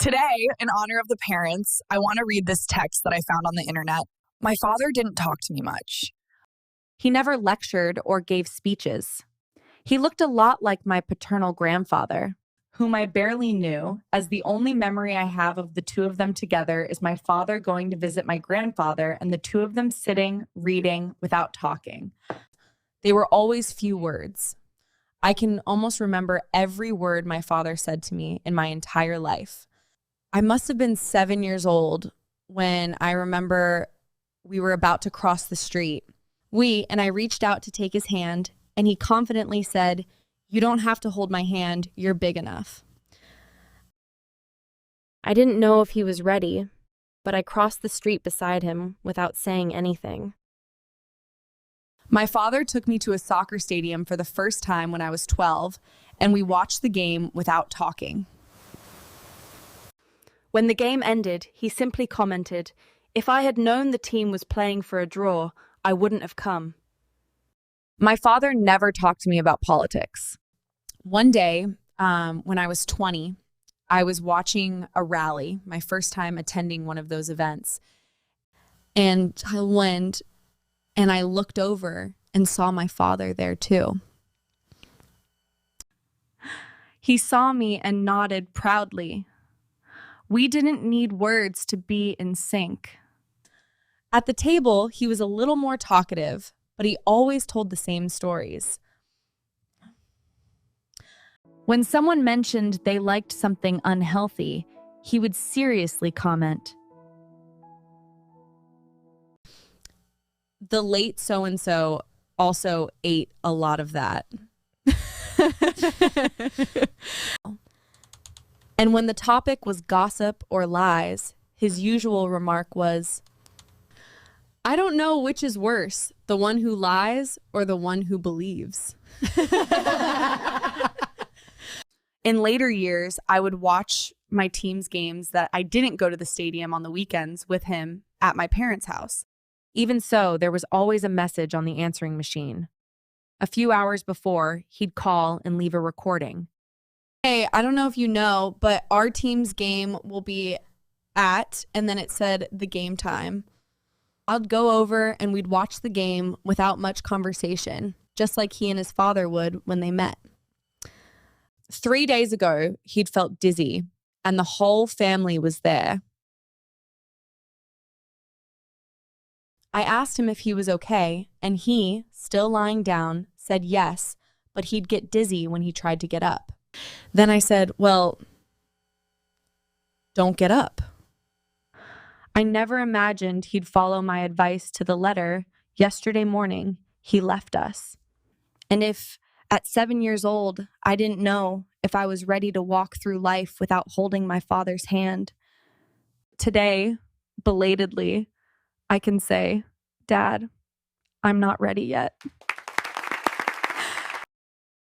Today, in honor of the parents, I want to read this text that I found on the internet. My father didn't talk to me much. He never lectured or gave speeches. He looked a lot like my paternal grandfather, whom I barely knew, as the only memory I have of the two of them together is my father going to visit my grandfather and the two of them sitting, reading, without talking. They were always few words. I can almost remember every word my father said to me in my entire life. I must have been 7 years old when I remember we were about to cross the street. I reached out to take his hand, and he confidently said, "You don't have to hold my hand, you're big enough." I didn't know if he was ready, but I crossed the street beside him without saying anything. My father took me to a soccer stadium for the first time when I was 12, and we watched the game without talking. When the game ended, he simply commented, "If I had known the team was playing for a draw, I wouldn't have come." My father never talked to me about politics. One day, when I was 20, I was watching a rally, my first time attending one of those events. And I went and I looked over and saw my father there too. He saw me and nodded proudly. We didn't need words to be in sync. At the table, he was a little more talkative, but he always told the same stories. When someone mentioned they liked something unhealthy, he would seriously comment, "The late so-and-so also ate a lot of that." And when the topic was gossip or lies, his usual remark was, "I don't know which is worse, the one who lies or the one who believes." In later years, I would watch my team's games that I didn't go to the stadium on the weekends with him at my parents' house. Even so, there was always a message on the answering machine. A few hours before, he'd call and leave a recording. "Hey, I don't know if you know, but our team's game will be at," and then it said the game time. I'd go over and we'd watch the game without much conversation, just like he and his father would when they met. 3 days ago, he'd felt dizzy, and the whole family was there. I asked him if he was okay, and he, still lying down, said yes, but he'd get dizzy when he tried to get up. Then I said, "Well, don't get up." I never imagined he'd follow my advice to the letter. Yesterday morning, he left us. And if at 7 years old, I didn't know if I was ready to walk through life without holding my father's hand, today, belatedly, I can say, "Dad, I'm not ready yet."